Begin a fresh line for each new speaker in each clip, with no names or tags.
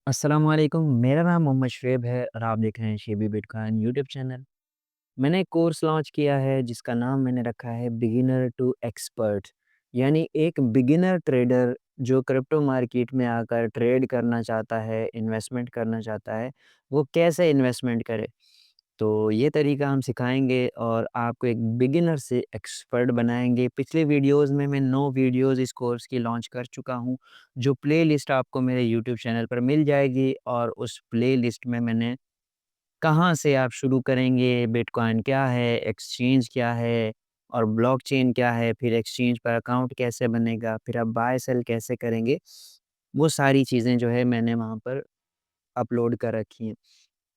अस्सलाम वालेकुम। मेरा नाम मोहम्मद शुएब है और आप देख रहे हैं शेबी बिटकॉइन यूट्यूब चैनल। मैंने एक कोर्स लॉन्च किया है जिसका नाम मैंने रखा है बिगिनर टू एक्सपर्ट। यानी एक बिगिनर ट्रेडर जो क्रिप्टो मार्केट में आकर ट्रेड करना चाहता है, इन्वेस्टमेंट करना चाहता है, वो कैसे इन्वेस्टमेंट करे। तो ये तरीका हम सिखाएँगे और आपको एक बिगिनर से एक्सपर्ट बनाएँगे। पिछले वीडियोज़ में मैं 9 वीडियोज़ इस कोर्स की लॉन्च कर चुका हूँ, जो प्लेलिस्ट आपको मेरे यूट्यूब चैनल पर मिल जाएगी और उस प्लेलिस्ट में मैंने कहाँ से आप शुरू करेंगे, बिटकॉइन क्या है, एक्सचेंज क्या है और ब्लॉकचेन क्या है, फिर एक्सचेंज पर अकाउंट कैसे बनेगा, फिर आप बाय सेल कैसे करेंगे, वो सारी चीज़ें जो है मैंने वहाँ पर अपलोड कर रखी हैं।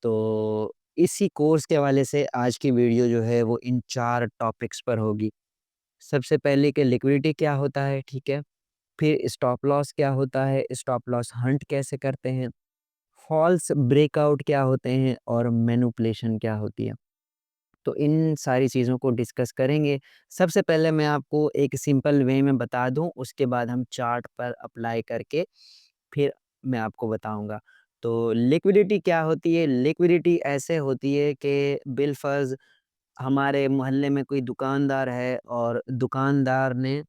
तो इसी कोर्स के हवाले से आज की वीडियो जो है वो इन 4 टॉपिक्स पर होगी। सबसे पहले कि लिक्विडिटी क्या होता है, ठीक है? फिर स्टॉप लॉस क्या होता है, स्टॉप लॉस हंट कैसे करते हैं, फॉल्स ब्रेकआउट क्या होते हैं और मैनिपुलेशन क्या होती है। तो इन सारी चीज़ों को डिस्कस करेंगे। सबसे पहले मैं आपको एक सिंपल वे में बता दूँ, उसके बाद हम चार्ट पर अप्लाई करके फिर मैं आपको बताऊँगा। तो लिक्विडिटी क्या होती है? लिक्विडिटी ऐसे होती है कि बिलफ़र्ज़ हमारे मोहल्ले में कोई दुकानदार है और दुकानदार ने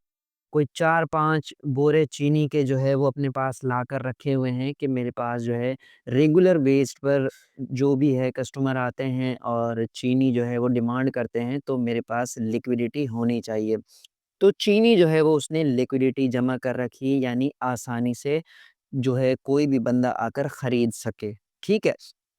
कोई 4-5 बोरे चीनी के जो है वो अपने पास लाकर रखे हुए हैं कि मेरे पास जो है रेगुलर बेस्ड पर जो भी है कस्टमर आते हैं और चीनी जो है वो डिमांड करते हैं, तो मेरे पास लिक्विडिटी होनी चाहिए। तो चीनी जो है वो उसने लिक्विडिटी जमा कर रखी है, यानी आसानी से जो है कोई भी बंदा आकर खरीद सके, ठीक है?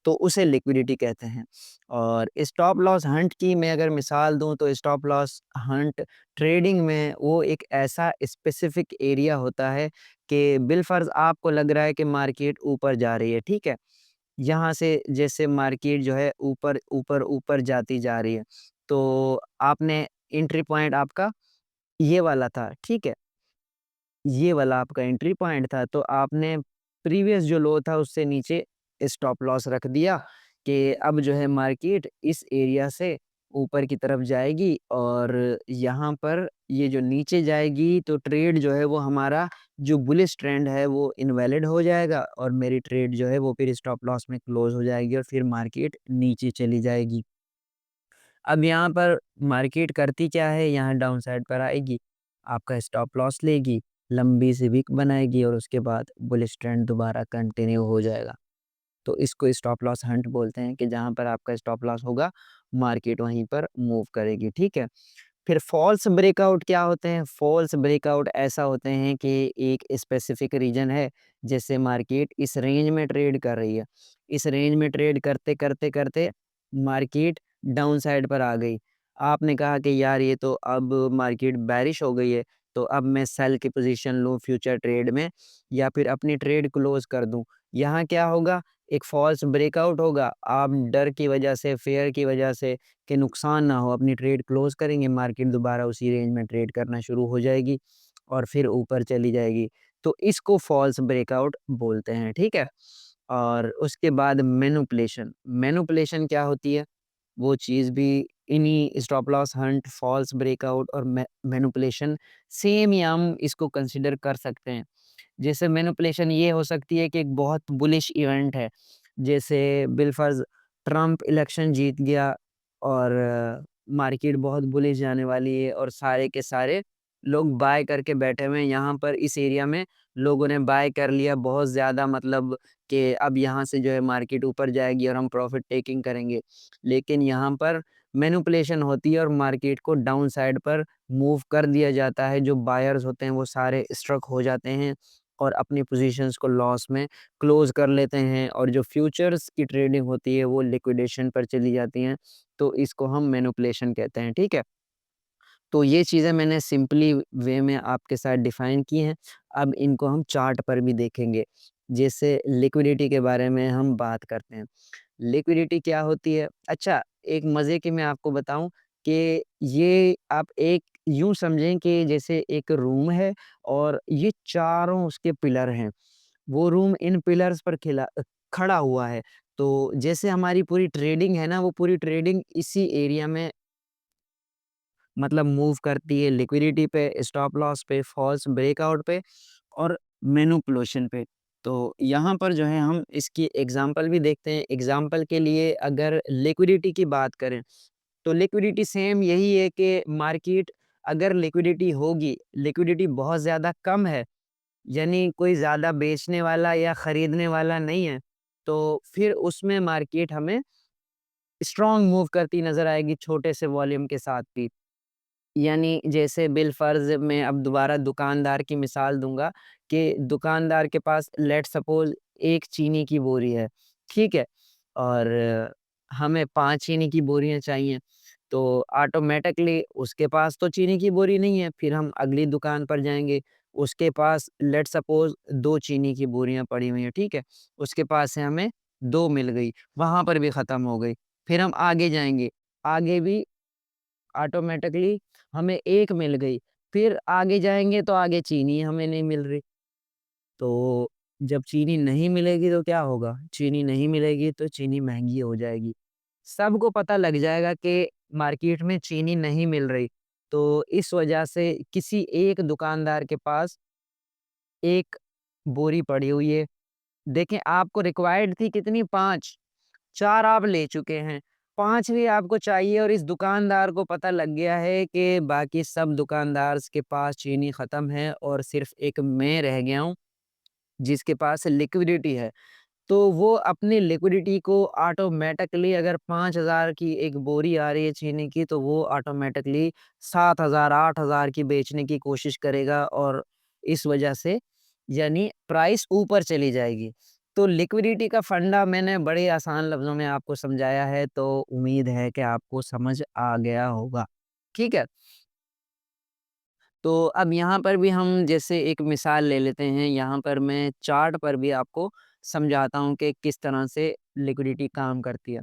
तो उसे लिक्विडिटी कहते हैं। और स्टॉप लॉस हंट की मैं अगर मिसाल दूँ तो स्टॉप लॉस हंट ट्रेडिंग में वो एक ऐसा स्पेसिफिक एरिया होता है कि बिलफ़र्ज़ आपको लग रहा है कि मार्केट ऊपर जा रही है, ठीक है? यहाँ से जैसे मार्केट जो है ऊपर, ऊपर, ऊपर जाती जा रही है, तो आपने एंट्री पॉइंट आपका ये वाला था, ठीक है? ये वाला आपका एंट्री पॉइंट था, तो आपने प्रीवियस जो लो था उससे नीचे स्टॉप लॉस रख दिया कि अब जो है मार्केट इस एरिया से ऊपर की तरफ जाएगी और यहाँ पर ये जो नीचे जाएगी तो ट्रेड जो है वो हमारा जो बुलिश ट्रेंड है वो इनवैलिड हो जाएगा और मेरी ट्रेड जो है वो फिर स्टॉप लॉस में क्लोज़ हो जाएगी और फिर मार्केट नीचे चली जाएगी। अब यहाँ पर मार्केट करती क्या है, यहाँ डाउन साइड पर आएगी, आपका स्टॉप लॉस लेगी, लंबी सी विक बनाएगी और उसके बाद बुलिश ट्रेंड दोबारा कंटिन्यू हो जाएगा। तो इसको स्टॉप लॉस हंट बोलते हैं कि जहाँ पर आपका स्टॉप लॉस होगा, मार्केट वहीं पर मूव करेगी, ठीक है? फिर फॉल्स ब्रेकआउट क्या होते हैं? फॉल्स ब्रेकआउट ऐसा होते हैं कि एक स्पेसिफिक रीजन है, जैसे मार्केट इस रेंज में ट्रेड कर रही है। इस रेंज में ट्रेड करते, करते, करते मार्केट डाउन साइड पर आ गई। आपने कहा कि यार ये तो अब मार्केट बेरिश हो गई है, तो अब मैं सेल की पोज़ीशन लूँ फ्यूचर ट्रेड में या फिर अपनी ट्रेड क्लोज़ कर दूँ। यहाँ क्या होगा? एक फॉल्स ब्रेकआउट होगा। आप डर की वजह से, फ़ियर की वजह से कि नुकसान ना हो, अपनी ट्रेड क्लोज़ करेंगे, मार्केट दोबारा उसी रेंज में ट्रेड करना शुरू हो जाएगी और फिर ऊपर चली जाएगी। तो इसको फ़ॉल्स ब्रेकआउट बोलते हैं, ठीक है? और उसके बाद मैनिपुलेशन, मैनिपुलेशन क्या होती है? वो चीज़ भी इन्हीं stop loss hunt, false breakout और मैनिपुलेशन सेम ही हम इसको कंसीडर कर सकते हैं। जैसे मैनिपुलेशन ये हो सकती है कि एक बहुत बुलिश इवेंट है, जैसे बिलफ़र्ज़ ट्रम्प इलेक्शन जीत गया और मार्केट बहुत बुलिश जाने वाली है और सारे के सारे लोग बाय करके बैठे हुए हैं। यहाँ पर इस एरिया में लोगों ने बाय कर लिया बहुत ज़्यादा, मतलब कि अब यहाँ से जो है मार्केट ऊपर जाएगी और हम प्रॉफ़िट टेकिंग करेंगे। लेकिन यहाँ पर मैनिपुलेशन होती है और मार्केट को डाउन साइड पर मूव कर दिया जाता है। जो बायर्स होते हैं वो सारे स्ट्रक हो जाते हैं और अपनी पोज़ीशंस को लॉस में क्लोज़ कर लेते हैं और जो फ्यूचर्स की ट्रेडिंग होती है वो लिक्विडेशन पर चली जाती हैं। तो इसको हम मैनिपुलेशन कहते हैं, ठीक है? तो ये चीज़ें मैंने सिंपली वे में आपके साथ डिफ़ाइन की हैं। अब इनको हम चार्ट पर भी देखेंगे। जैसे लिक्विडिटी के बारे में हम बात करते हैं। लिक्विडिटी क्या होती है? अच्छा, एक मज़े की मैं आपको बताऊँ कि ये आप एक यूँ समझें कि जैसे एक रूम है और ये चारों उसके पिलर हैं। वो रूम इन पिलर्स पर खड़ा हुआ है। तो जैसे हमारी पूरी ट्रेडिंग है ना, वो पूरी ट्रेडिंग इसी एरिया में मतलब मूव करती है, लिक्विडिटी पे, स्टॉप लॉस पे, फॉल्स ब्रेकआउट पे और मैनिपुलेशन पे। तो यहाँ पर जो है हम इसकी एग्ज़ाम्पल भी देखते हैं। एग्ज़ाम्पल के लिए अगर लिक्विडिटी की बात करें, तो लिक्विडिटी सेम यही है कि मार्केट अगर लिक्विडिटी होगी, लिक्विडिटी बहुत ज़्यादा कम है, यानी कोई ज़्यादा बेचने वाला या खरीदने वाला नहीं है, तो फिर उसमें मार्केट हमें स्ट्रॉन्ग मूव करती नज़र आएगी छोटे से वॉल्यूम के साथ भी। यानी जैसे बिलफ़र्ज़ मैं अब दोबारा दुकानदार की मिसाल दूँगा कि दुकानदार के पास लेट्स सपोज़ 1 चीनी की बोरी है, ठीक है? और हमें 5 चीनी की बोरियाँ चाहिए, तो ऑटोमैटिकली उसके पास तो चीनी की बोरी नहीं है, फिर हम अगली दुकान पर जाएँगे, उसके पास लेट्स सपोज़ 2 चीनी की बोरियाँ पड़ी हुई हैं, ठीक है? उसके पास से हमें 2 मिल गई, वहाँ पर भी ख़त्म हो गई। फिर हम आगे जाएँगे, आगे भी ऑटोमैटिकली हमें 1 मिल गई, फिर आगे जाएँगे तो आगे चीनी हमें नहीं मिल रही। तो जब चीनी नहीं मिलेगी तो क्या होगा? चीनी नहीं मिलेगी तो चीनी महँगी हो जाएगी। सबको पता लग जाएगा कि मार्केट में चीनी नहीं मिल रही, तो इस वजह से किसी एक दुकानदार के पास 1 बोरी पड़ी हुई है। देखें आपको रिक्वायर्ड थी कितनी 5, 4 आप ले चुके हैं, 5वीं आपको चाहिए और इस दुकानदार को पता लग गया है कि बाकी सब दुकानदार्स के पास चीनी ख़त्म है और सिर्फ़ एक मैं रह गया हूँ, जिसके पास लिक्विडिटी है। तो वो अपनी लिक्विडिटी को ऑटोमैटिकली अगर 5,000 की एक बोरी आ रही है चीनी की, तो वो ऑटोमैटिकली 7,000 8,000 की बेचने की कोशिश करेगा और इस वजह से यानी प्राइस ऊपर चली जाएगी। तो लिक्विडिटी का फंडा मैंने बड़े आसान लफ्ज़ों में आपको समझाया है, तो उम्मीद है कि आपको समझ आ गया होगा। ठीक है? तो अब यहाँ पर भी हम जैसे एक मिसाल ले लेते हैं, यहाँ पर मैं चार्ट पर भी आपको समझाता हूँ कि किस तरह से लिक्विडिटी काम करती है।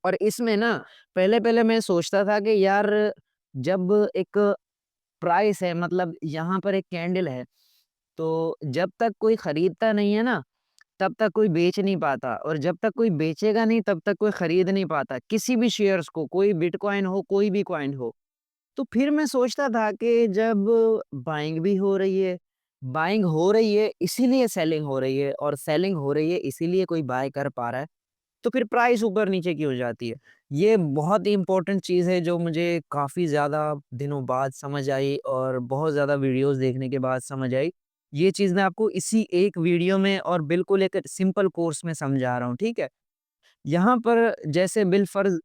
और इसमें ना पहले-पहले मैं सोचता था कि यार जब एक प्राइस है मतलब यहाँ पर एक कैंडल है, तो जब तक कोई खरीदता नहीं है ना, तब तक कोई बेच नहीं पाता और जब तक कोई बेचेगा नहीं तब तक कोई खरीद नहीं पाता। किसी भी शेयर्स को, कोई बिटकॉइन हो, कोई भी कॉइन हो। तो फिर मैं सोचता था कि जब बाइंग हो रही है इसीलिए सेलिंग हो रही है और सेलिंग हो रही है इसीलिए कोई बाय कर पा रहा है, तो फिर प्राइस ऊपर-नीचे क्यों जाती है? ये बहुत ही इम्पोर्टेंट चीज़ है जो मुझे काफ़ी ज़्यादा दिनों बाद समझ आई और बहुत ज़्यादा वीडियोज़ देखने के बाद समझ आई। ये चीज़ मैं आपको इसी एक वीडियो में और बिल्कुल एक सिंपल कोर्स में समझा रहा हूँ, ठीक है? यहाँ पर जैसे बिलफ़र्ज़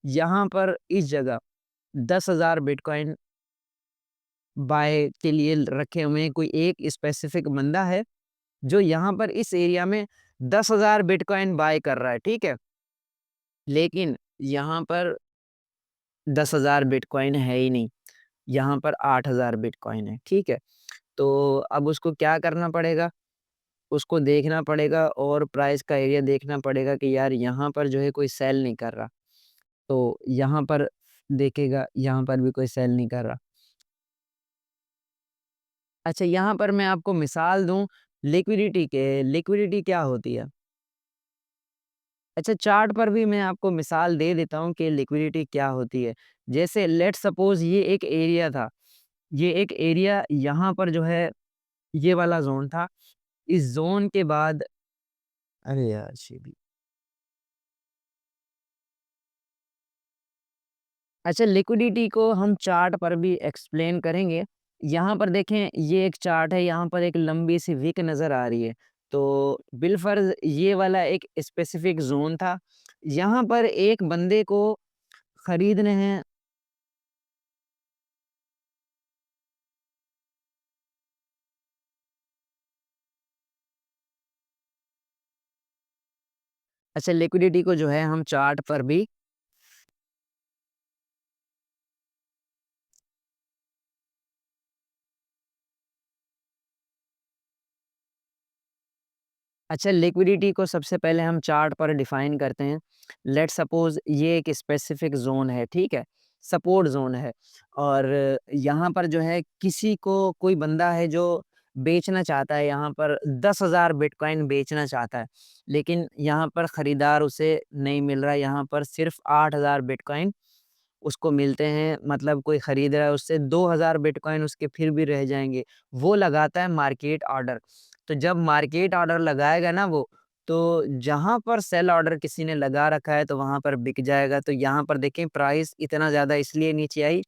यहाँ पर इस जगह 10,000 बिटकॉइन बाय के लिए रखे हुए हैं, कोई एक स्पेसिफिक बंदा है, जो यहाँ पर इस एरिया में 10,000 बिटकॉइन बाय कर रहा है, ठीक है? लेकिन यहाँ पर 10,000 बिटकॉइन है ही नहीं, यहाँ पर 8,000 बिटकॉइन है, ठीक है? तो अब उसको क्या करना पड़ेगा? उसको देखना पड़ेगा और प्राइस का एरिया देखना पड़ेगा कि यार यहाँ पर जो है कोई सेल नहीं कर रहा, तो यहाँ पर देखेगा, यहाँ पर भी कोई सेल नहीं कर रहा। अच्छा, यहाँ पर मैं आपको मिसाल दूँ लिक्विडिटी के, लिक्विडिटी क्या होती है? अच्छा, चार्ट पर भी मैं आपको मिसाल दे देता हूँ कि लिक्विडिटी क्या होती है। जैसे लेट्स सपोज़ ये एक एरिया था, ये एक एरिया यहाँ पर जो है ये वाला ज़ोन था। इस ज़ोन के बाद अरे यार! शिट। अच्छा, लिक्विडिटी को हम चार्ट पर भी एक्सप्लेन करेंगे। यहाँ पर देखें ये एक चार्ट है, यहाँ पर एक लंबी सी विक नज़र आ रही है। तो बिलफ़र्ज़ ये वाला एक स्पेसिफ़िक ज़ोन था। यहाँ पर एक बंदे को खरीदने हैं। अच्छा, लिक्विडिटी को जो है हम चार्ट पर भी अच्छा, लिक्विडिटी को सबसे पहले हम चार्ट पर डिफाइन करते हैं। लेट्स सपोज़ ये एक स्पेसिफिक ज़ोन है, ठीक है? सपोर्ट ज़ोन है और यहाँ पर जो है किसी को कोई बंदा है जो बेचना चाहता है, यहाँ पर 10,000 बिटकॉइन बेचना चाहता है, लेकिन यहाँ पर खरीदार उसे नहीं मिल रहा है, यहाँ पर सिर्फ़ 8,000 बिटकॉइन उसको मिलते हैं, मतलब कोई खरीद रहा है उससे 2,000 बिटकॉइन उसके फिर भी रह जाएँगे। वो लगाता है मार्केट ऑर्डर। तो जब मार्केट ऑर्डर लगाएगा ना वो, तो जहाँ पर सेल ऑर्डर किसी ने लगा रखा है तो वहाँ पर बिक जाएगा। तो यहाँ पर देखें प्राइस इतना ज़्यादा इसलिए नीचे आई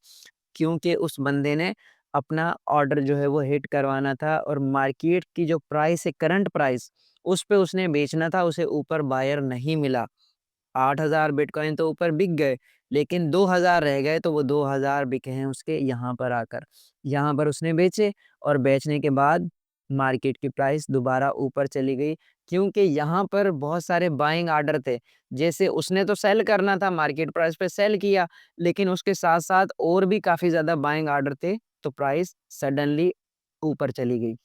क्योंकि उस बंदे ने अपना ऑर्डर जो है वो हिट करवाना था और मार्केट की जो प्राइस है करंट प्राइस, उस पे उसने बेचना था, उसे ऊपर बायर नहीं मिला। 8,000 बिटकॉइन तो ऊपर बिक गए, लेकिन 2,000 रह गए तो वो 2,000 बिके हैं उसके यहाँ पर आकर। यहाँ पर उसने बेचे और बेचने के बाद मार्केट की प्राइस दोबारा ऊपर चली गई क्योंकि यहाँ पर बहुत सारे बाइंग ऑर्डर थे। जैसे उसने तो सेल करना था, मार्केट प्राइस पे सेल किया, लेकिन उसके साथ-साथ और भी काफ़ी ज़्यादा बाइंग ऑर्डर थे, तो प्राइस सडनली ऊपर चली गई।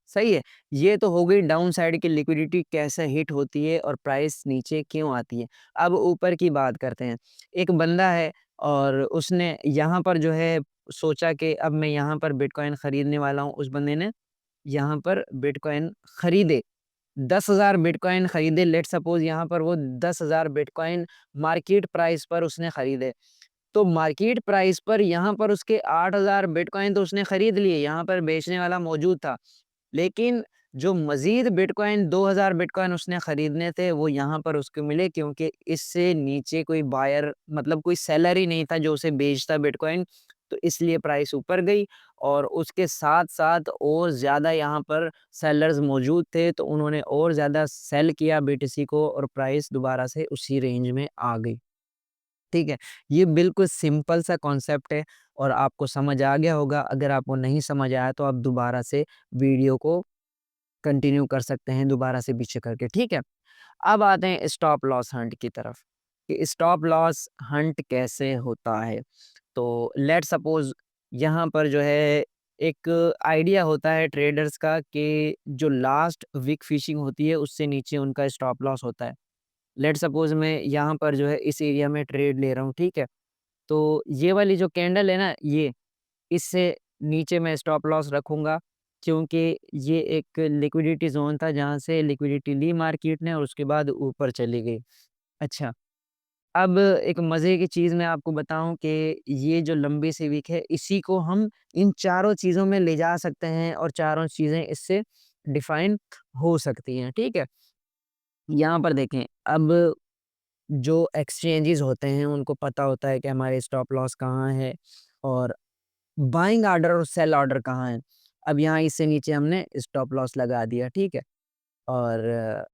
सही है। ये तो हो गई डाउन साइड की लिक्विडिटी कैसे हिट होती है और प्राइस नीचे क्यों आती है। अब ऊपर की बात करते हैं। एक बंदा है और उसने यहाँ पर जो है सोचा कि अब मैं यहाँ पर बिटकॉइन खरीदने वाला हूँ। उस बंदे ने यहाँ पर बिटकॉइन खरीदे। 10,000 बिटकॉइन खरीदे, लेट्स सपोज़ यहाँ पर वो 10,000 बिटकॉइन मार्केट प्राइस पर उसने खरीदे। तो मार्केट प्राइस पर यहाँ पर उसके 8,000 बिटकॉइन तो उसने खरीद लिए, यहाँ पर बेचने वाला मौजूद था। लेकिन जो मज़ीद बिटकॉइन 2,000 बिटकॉइन उसने खरीदने थे, वो यहाँ पर उसको मिले क्योंकि इससे नीचे कोई बायर मतलब कोई सेलर ही नहीं था जो उसे बेचता बिटकॉइन, तो इसलिए प्राइस ऊपर गई और उसके साथ-साथ और ज़्यादा यहाँ पर सेलर्स मौजूद थे, तो उन्होंने और ज़्यादा सेल किया बीटीसी को और प्राइस दोबारा से उसी रेंज में आ गई। ठीक है? ये बिल्कुल सिंपल सा कॉन्सेप्ट है और आपको समझ आ गया होगा। अगर आपको नहीं समझ आया तो आप दोबारा से वीडियो को कंटिन्यू कर सकते हैं दोबारा से पीछे करके, ठीक है? अब आते हैं स्टॉप लॉस हंट की तरफ, कि स्टॉप लॉस हंट कैसे होता है? तो लेट्स सपोज़ यहाँ पर जो है एक आइडिया होता है ट्रेडर्स का कि जो लास्ट विक फिशिंग होती है उससे नीचे उनका स्टॉप लॉस होता है। लेट्स सपोज़ मैं यहाँ पर जो है इस एरिया में ट्रेड ले रहा हूँ, ठीक है? तो ये वाली जो कैंडल है ना ये, इससे नीचे मैं स्टॉप लॉस रखूँगा क्योंकि ये एक लिक्विडिटी ज़ोन था जहाँ से लिक्विडिटी ली मार्केट ने और उसके बाद ऊपर चली गई। अच्छा, अब एक मज़े की चीज़ मैं आपको बताऊँ कि ये जो लंबी सी विक है इसी को हम इन चारों चीज़ों में ले जा सकते हैं और चारों चीज़ें इससे डिफ़ाइन हो सकती हैं, ठीक है? यहाँ पर देखें अब जो एक्सचेंजेस होते हैं उनको पता होता है कि हमारे स्टॉप लॉस कहाँ है और बाइंग ऑर्डर और सेल ऑर्डर कहाँ है। अब यहाँ इससे नीचे हमने स्टॉप लॉस लगा दिया, ठीक है? और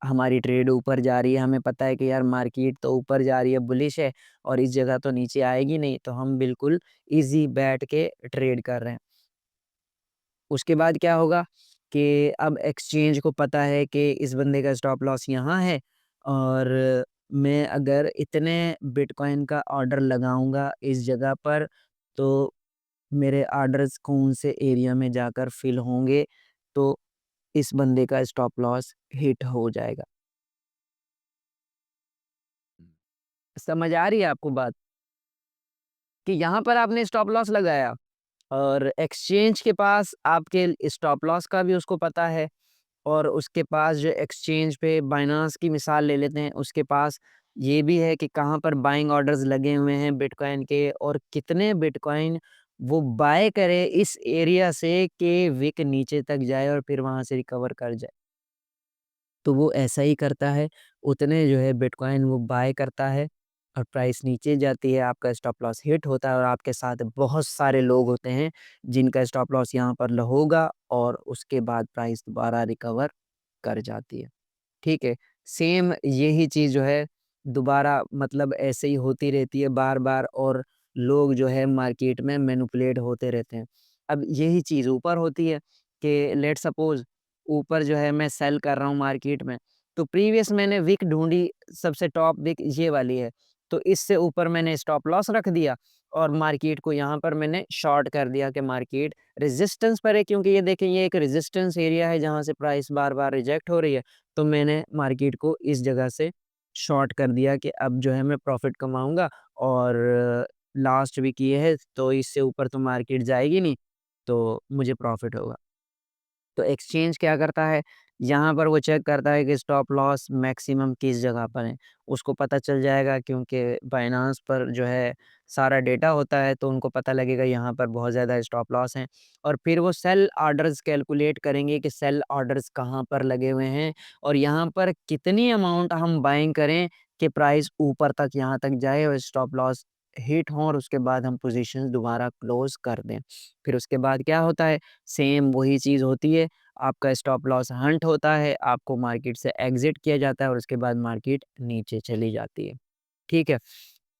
हमारी ट्रेड ऊपर जा रही है, हमें पता है कि यार मार्केट तो ऊपर जा रही है, बुलिश है और इस जगह तो नीचे आएगी नहीं, तो हम बिल्कुल ईज़ी बैठ के ट्रेड कर रहे हैं। उसके बाद क्या होगा कि अब एक्सचेंज को पता है कि इस बंदे का स्टॉप लॉस यहाँ है और मैं अगर इतने बिटकॉइन का ऑर्डर लगाऊँगा इस जगह पर, तो मेरे ऑर्डर्स कौन से एरिया में जाकर फिल होंगे, तो इस बंदे का स्टॉप लॉस हिट हो जाएगा। समझ आ रही है आपको बात? कि यहाँ पर आपने स्टॉप लॉस लगाया और एक्सचेंज के पास आपके स्टॉप लॉस का भी उसको पता है और उसके पास जो एक्सचेंज पे बाइनेंस की मिसाल ले लेते हैं, उसके पास ये भी है कि कहाँ पर बाइंग ऑर्डर्स लगे हुए हैं बिटकॉइन के और कितने बिटकॉइन वो बाय करे इस एरिया से कि विक नीचे तक जाए और फिर वहाँ से रिकवर कर जाए। तो वो ऐसा ही करता है, उतने जो है बिटकॉइन वो बाय करता है और प्राइस नीचे जाती है, आपका स्टॉप लॉस हिट होता है और आपके साथ बहुत सारे लोग होते हैं, जिनका स्टॉप लॉस यहाँ पर होगा और उसके बाद प्राइस दोबारा रिकवर कर जाती है। ठीक है? सेम यही चीज़ जो है दोबारा मतलब ऐसे ही होती रहती है बार-बार और लोग जो है मार्केट में मैनिपुलेट होते रहते हैं। अब यही चीज़ ऊपर होती है कि लेट्स सपोज़ ऊपर जो है मैं सेल कर रहा हूँ मार्केट में, तो प्रीवियस मैंने विक ढूँढी सबसे टॉप विक ये वाली है, तो इससे ऊपर मैंने स्टॉप लॉस रख दिया और मार्केट को यहाँ पर मैंने शॉर्ट कर दिया कि मार्केट रेजिस्टेंस पर है क्योंकि ये देखें ये एक रेजिस्टेंस एरिया है जहाँ से प्राइस बार-बार रिजेक्ट हो रही है। तो मैंने मार्केट को इस जगह से शॉर्ट कर दिया कि अब जो है मैं प्रॉफ़िट कमाऊँगा और लास्ट वीक ये है तो इससे ऊपर तो मार्केट जाएगी नहीं, तो मुझे प्रॉफ़िट होगा। तो एक्सचेंज क्या करता है, यहाँ पर वो चेक करता है कि स्टॉप लॉस मैक्सिमम किस जगह पर है। उसको पता चल जाएगा क्योंकि बाइनेंस पर जो है सारा डेटा होता है, तो उनको पता लगेगा यहाँ पर बहुत ज़्यादा स्टॉप लॉस हैं। और फिर वो सेल ऑर्डर्स कैलकुलेट करेंगे कि सेल ऑर्डर्स कहाँ पर लगे हुए हैं और यहाँ पर कितनी अमाउंट हम बाइंग करें कि प्राइस ऊपर तक यहाँ तक जाए और स्टॉप लॉस हिट हों और उसके बाद हम पोजीशंस दोबारा क्लोज कर दें। फिर उसके बाद क्या होता है, सेम वही चीज़ होती है, आपका स्टॉप लॉस हंट होता है, आपको मार्केट से एग्ज़िट किया जाता है और उसके बाद मार्केट नीचे चली जाती है। ठीक है?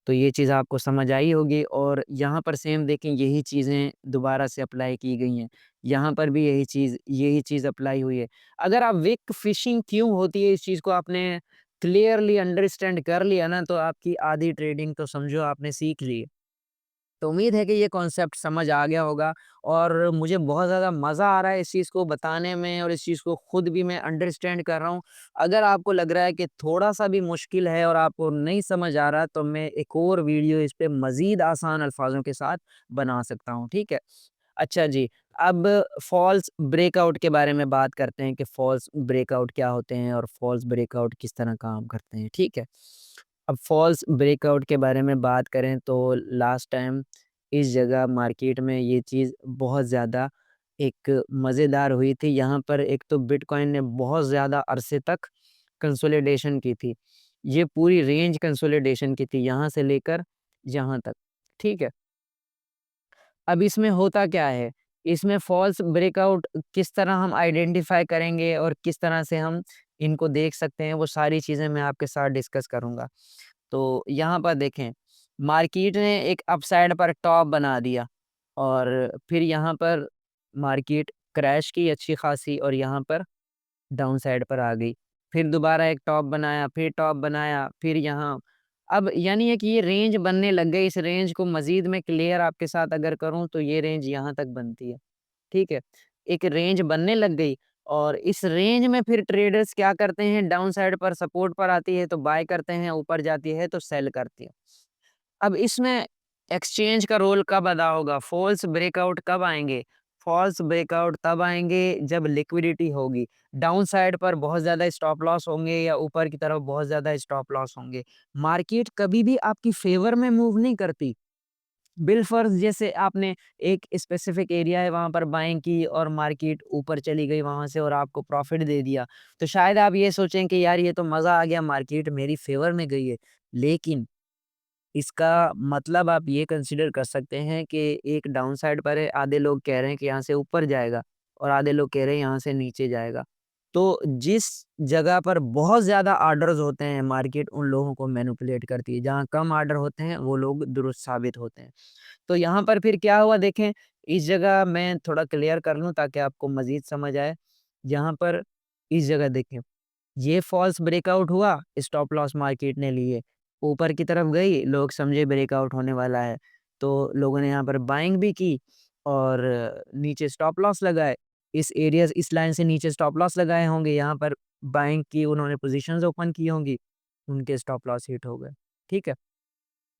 तो ये चीज़ आपको समझ आई होगी और यहाँ पर सेम देखें यही चीज़ें दोबारा से अप्लाई की गई हैं। यहाँ पर भी यही चीज़ अप्लाई हुई है। अगर आप विक फिशिंग क्यों होती है इस चीज़ को आपने क्लियरली अंडरस्टैंड कर लिया ना, तो आपकी आधी ट्रेडिंग तो समझो आपने सीख ली है। तो उम्मीद है कि ये कॉन्सेप्ट समझ आ गया होगा और मुझे बहुत ज़्यादा मज़ा आ रहा है इस चीज़ को बताने में और इस चीज़ को खुद भी मैं अंडरस्टैंड कर रहा हूँ। अगर आपको लग रहा है कि थोड़ा-सा भी मुश्किल है और आपको नहीं समझ आ रहा, तो मैं एक और वीडियो इस पे मज़ीद आसान अल्फ़ाज़ों के साथ बना सकता हूँ, ठीक है? अच्छा जी, अब फ़ॉल्स ब्रेकआउट के बारे में बात करते हैं कि फ़ॉल्स ब्रेकआउट क्या होते हैं और फ़ॉल्स ब्रेकआउट किस तरह काम करते हैं, ठीक है? अब फ़ॉल्स ब्रेकआउट के बारे में बात करें तो लास्ट टाइम इस जगह मार्केट में ये चीज़ बहुत ज़्यादा एक मज़ेदार हुई थी। यहाँ पर एक तो बिटकॉइन ने बहुत ज़्यादा अरसे तक कंसोलिडेशन की थी। ये पूरी रेंज कंसोलिडेशन की थी, यहाँ से लेकर यहाँ तक, ठीक है? अब इसमें होता क्या है, इसमें फ़ॉल्स ब्रेकआउट किस तरह हम आइडेंटिफ़ाई करेंगे और किस तरह से हम इनको देख सकते हैं, वो सारी चीज़ें मैं आपके साथ डिस्कस करूँगा। तो यहाँ पर देखें, मार्केट ने एक अपसाइड पर टॉप बना दिया और फिर यहाँ पर मार्केट क्रैश की अच्छी खासी और यहाँ पर डाउन साइड पर आ गई। फिर दोबारा एक टॉप बनाया, फिर टॉप बनाया, फिर यहाँ अब यानी है कि ये रेंज बनने लग गई। इस रेंज को मज़ीद मैं क्लियर आपके साथ अगर करूँ तो ये रेंज यहाँ तक बनती है, ठीक है? एक रेंज बनने लग गई और इस रेंज में फिर ट्रेडर्स क्या करते हैं, डाउन साइड पर सपोर्ट पर आती है तो बाय करते हैं, ऊपर जाती है तो सेल करती है। अब इसमें एक्सचेंज का रोल कब अदा होगा? फ़ॉल्स ब्रेकआउट कब आएँगे? फ़ॉल्स ब्रेकआउट तब आएँगे जब लिक्विडिटी होगी। डाउन साइड पर बहुत ज़्यादा स्टॉप लॉस होंगे या ऊपर की तरफ बहुत ज़्यादा स्टॉप लॉस होंगे। मार्केट कभी भी आपकी फ़ेवर में मूव नहीं करती। बिलफ़र्ज़ जैसे आपने एक स्पेसिफ़िक एरिया है वहाँ पर बाइंग की और मार्केट ऊपर चली गई वहाँ से और आपको प्रॉफ़िट दे दिया। तो शायद आप ये सोचें कि यार ये तो मज़ा आ गया, मार्केट मेरी फ़ेवर में गई है। लेकिन इसका मतलब आप ये कंसीडर कर सकते हैं कि एक डाउन साइड पर है, आधे लोग कह रहे हैं कि यहाँ से ऊपर जाएगा और आधे लोग कह रहे हैं यहाँ से नीचे जाएगा। तो जिस जगह पर बहुत ज़्यादा ऑर्डर्स होते हैं, मार्केट उन लोगों को मैनिपुलेट करती है, जहाँ कम ऑर्डर होते हैं, वो लोग दुरुस्त साबित होते हैं। तो यहाँ पर फिर क्या हुआ देखें, इस जगह मैं थोड़ा क्लियर कर लूँ ताकि आपको मज़ीद समझ आए। यहाँ पर इस जगह देखें, ये फ़ॉल्स ब्रेकआउट हुआ, स्टॉप लॉस मार्केट ने लिए, ऊपर की तरफ गई, लोग समझे ब्रेकआउट होने वाला है, तो लोगों ने यहाँ पर बाइंग भी की और नीचे स्टॉप लॉस लगाए। इस लाइन से नीचे स्टॉप लॉस लगाए होंगे, यहाँ पर बाइंग की उन्होंने पोज़ीशंस ओपन की होंगी, उनके स्टॉप लॉस हिट हो गए, ठीक है?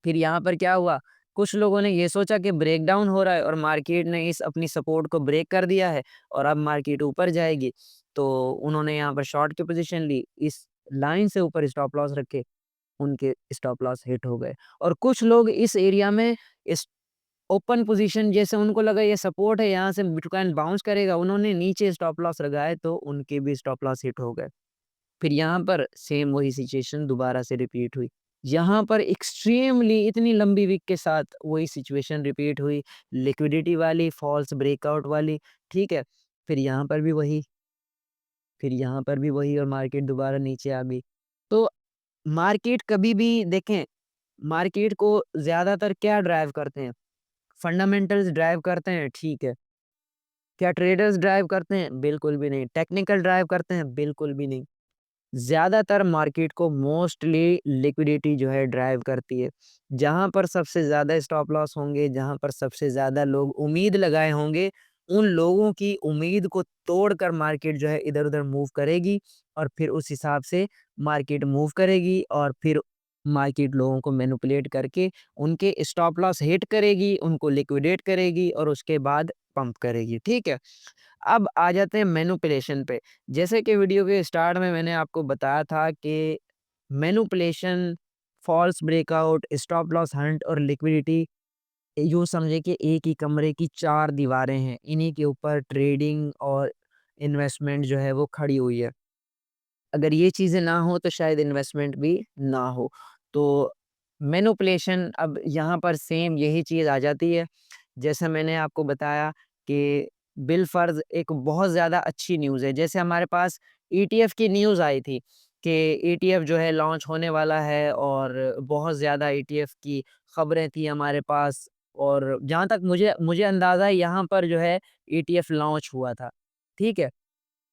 फिर यहाँ पर क्या हुआ, कुछ लोगों ने ये सोचा कि ब्रेकडाउन हो रहा है और मार्केट ने इस अपनी सपोर्ट को ब्रेक कर दिया है और अब मार्केट ऊपर जाएगी। तो उन्होंने यहाँ पर शॉर्ट की पोज़ीशन ली, इस लाइन से ऊपर स्टॉप लॉस रखे, उनके स्टॉप लॉस हिट हो गए। और कुछ लोग इस एरिया में इस ओपन पोज़ीशन जैसे उनको लगा ये सपोर्ट है, यहाँ से बिटकॉइन बाउंस करेगा, उन्होंने नीचे स्टॉप लॉस लगाए तो उनके भी स्टॉप लॉस हिट हो गए। फिर यहाँ पर सेम वही सिचुएशन दोबारा से रिपीट हुई। यहाँ पर एक्सट्रीमली इतनी लंबी वीक के साथ वही सिचुएशन रिपीट हुई, लिक्विडिटी वाली, फॉल्स ब्रेकआउट वाली, ठीक है? फिर यहाँ पर भी वही, फिर यहाँ पर भी वही और मार्केट दोबारा नीचे आ गई। तो मार्केट कभी भी देखें, मार्केट को ज़्यादातर क्या ड्राइव करते हैं? फंडामेंटल्स ड्राइव करते हैं, ठीक है। क्या ट्रेडर्स ड्राइव करते हैं? बिल्कुल भी नहीं। टेक्निकल ड्राइव करते हैं? बिल्कुल भी नहीं। ज़्यादातर मार्केट को मोस्टली लिक्विडिटी जो है ड्राइव करती है। जहाँ पर सबसे ज़्यादा स्टॉप लॉस होंगे, जहाँ पर सबसे ज़्यादा लोग उम्मीद लगाए होंगे, उन लोगों की उम्मीद को तोड़कर मार्केट जो है इधर-उधर मूव करेगी और फिर उस हिसाब से मार्केट मूव करेगी और फिर मार्केट लोगों को मैनिपुलेट करके उनके स्टॉप लॉस हिट करेगी, उनको लिक्विडेट करेगी और उसके बाद पंप करेगी, ठीक है? अब आ जाते हैं मैनिपुलेशन पे। जैसे कि वीडियो के स्टार्ट में मैंने आपको बताया था कि manipulation, false breakout, stop loss hunt और लिक्विडिटी, यूँ समझिए कि एक ही कमरे की 4 दीवारें हैं। इन्हीं के ऊपर ट्रेडिंग और इन्वेस्टमेंट जो है वो खड़ी हुई है। अगर ये चीज़ें ना हो तो शायद इन्वेस्टमेंट भी ना हो। तो मैनिपुलेशन, अब यहाँ पर सेम यही चीज़ आ जाती है। जैसे मैंने आपको बताया कि बिलफ़र्ज़ एक बहुत ज़्यादा अच्छी न्यूज़ है। जैसे हमारे पास ईटीएफ की न्यूज़ आई थी कि ईटीएफ जो है लॉन्च होने वाला है, और बहुत ज़्यादा ईटीएफ की खबरें थी हमारे पास, और जहाँ तक मुझे मुझे अंदाज़ा है यहाँ पर जो है ईटीएफ लॉन्च हुआ था। ठीक है?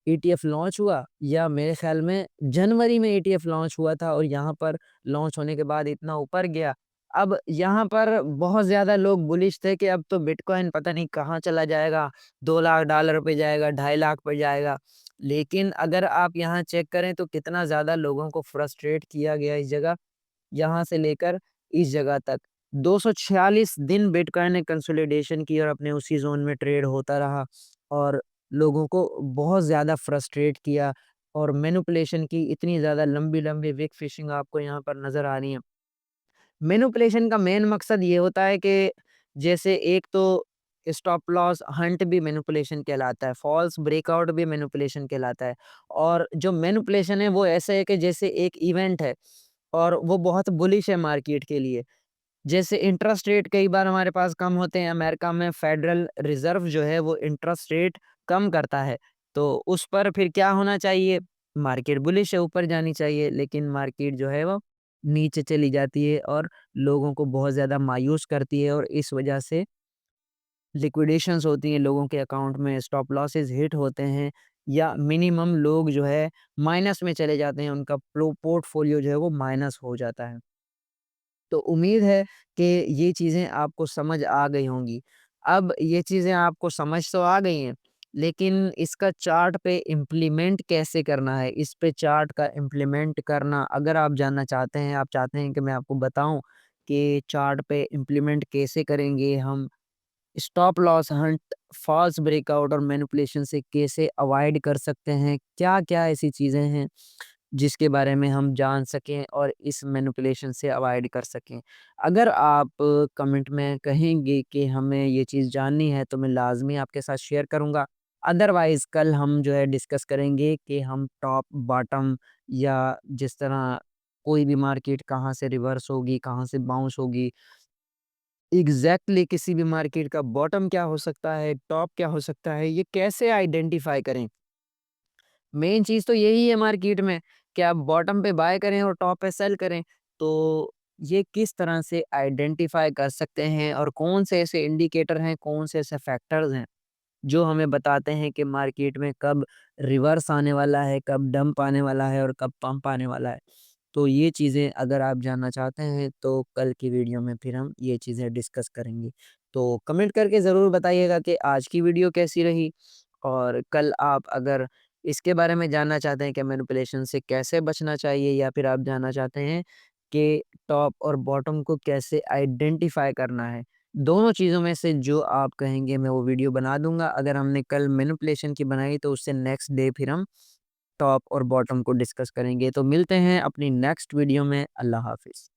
ईटीएफ लॉन्च हुआ, या मेरे ख़्याल में जनवरी में ईटीएफ लॉन्च हुआ था, और यहाँ पर लॉन्च होने के बाद इतना ऊपर गया। अब यहाँ पर बहुत ज़्यादा लोग बुलिश थे कि अब तो बिटकॉइन पता नहीं कहाँ चला जाएगा, $2 लाख पे जाएगा, 2.5 लाख पे जाएगा। लेकिन अगर आप यहाँ चेक करें तो कितना ज़्यादा लोगों को फ्रस्ट्रेट किया गया इस जगह, यहाँ से लेकर इस जगह तक। 246 दिन बिटकॉइन ने कंसोलिडेशन की और अपने उसी ज़ोन में ट्रेड होता रहा, और लोगों को बहुत ज़्यादा फ्रस्ट्रेट किया, और मैनिपुलेशन की इतनी ज़्यादा लंबी-लंबी विक फिशिंग आपको यहाँ पर नज़र आ रही है। मैनिपुलेशन का मेन मकसद ये होता है कि जैसे एक तो स्टॉप लॉस हंट भी मैनिपुलेशन कहलाता है, फॉल्स ब्रेकआउट भी मैनिपुलेशन कहलाता है। और जो मैनिपुलेशन है वो ऐसा है कि जैसे एक इवेंट है, और वो बहुत बुलिश है मार्केट के लिए। जैसे इंटरेस्ट रेट कई बार हमारे पास कम होते हैं, अमेरिका में फेडरल रिज़र्व जो है वो इंटरेस्ट रेट कम करता है, तो उस पर फिर क्या होना चाहिए? मार्केट बुलिश है, ऊपर जानी चाहिए, लेकिन मार्केट जो है वो नीचे चली जाती है, और लोगों को बहुत ज़्यादा मायूस करती है, और इस वजह से लिक्विडेशंस होती हैं लोगों के अकाउंट में, स्टॉप लॉसेस हिट होते हैं, या मिनिमम लोग जो है माइनस में चले जाते हैं, उनका पोर्टफोलियो जो है वो माइनस हो जाता है। तो उम्मीद है कि ये चीज़ें आपको समझ आ गई होंगी। अब ये चीज़ें आपको समझ तो आ गई हैं, लेकिन इसका चार्ट पे इम्प्लीमेंट कैसे करना है, इस पे चार्ट का इम्प्लीमेंट करना अगर आप जानना चाहते हैं, आप चाहते हैं कि मैं आपको बताऊँ कि चार्ट पे इम्प्लीमेंट कैसे करेंगे हम, stop loss hunt, false breakout और मैनिपुलेशन से कैसे अवॉइड कर सकते हैं? क्या-क्या ऐसी चीज़ें हैं जिसके बारे में हम जान सकें और इस मैनिपुलेशन से अवॉइड कर सकें? अगर आप कमेंट में कहेंगे कि हमें ये चीज़ जाननी है, तो मैं लाज़मी आपके साथ शेयर करूँगा। अदरवाइज़ कल हम जो है डिस्कस करेंगे कि हम टॉप, बॉटम, या जिस तरह कोई भी मार्केट कहाँ से रिवर्स होगी, कहाँ से बाउंस होगी, किसी भी मार्केट का बॉटम क्या हो सकता है, टॉप क्या हो सकता है, ये कैसे आइडेंटिफ़ाई करें? मेन चीज़ तो यही है मार्केट में कि आप बॉटम पे बाय करें और टॉप पे सेल करें। तो ये किस तरह से आइडेंटिफ़ाई कर सकते हैं, और कौन से ऐसे इंडिकेटर हैं, कौन से ऐसे फैक्टर्स हैं जो हमें बताते हैं कि मार्केट में कब रिवर्स आने वाला है, कब डंप आने वाला है और कब पंप आने वाला है। तो ये चीज़ें अगर आप जानना चाहते हैं तो कल की वीडियो में फिर हम ये चीज़ें डिस्कस करेंगे। तो कमेंट करके ज़रूर बताइएगा कि आज की वीडियो कैसी रही, और कल आप अगर इसके बारे में जानना चाहते हैं कि मैनिपुलेशन से कैसे बचना चाहिए, या फिर आप जानना चाहते हैं कि टॉप और बॉटम को कैसे आइडेंटिफ़ाई करना है। दोनों चीज़ों में से जो आप कहेंगे मैं वो वीडियो बना दूँगा। अगर हमने कल मैनिपुलेशन की बनाई तो उससे नेक्स्ट डे फिर हम टॉप और बॉटम को डिस्कस करेंगे। तो मिलते हैं अपनी नेक्स्ट वीडियो में। अल्लाह हाफ़िज़।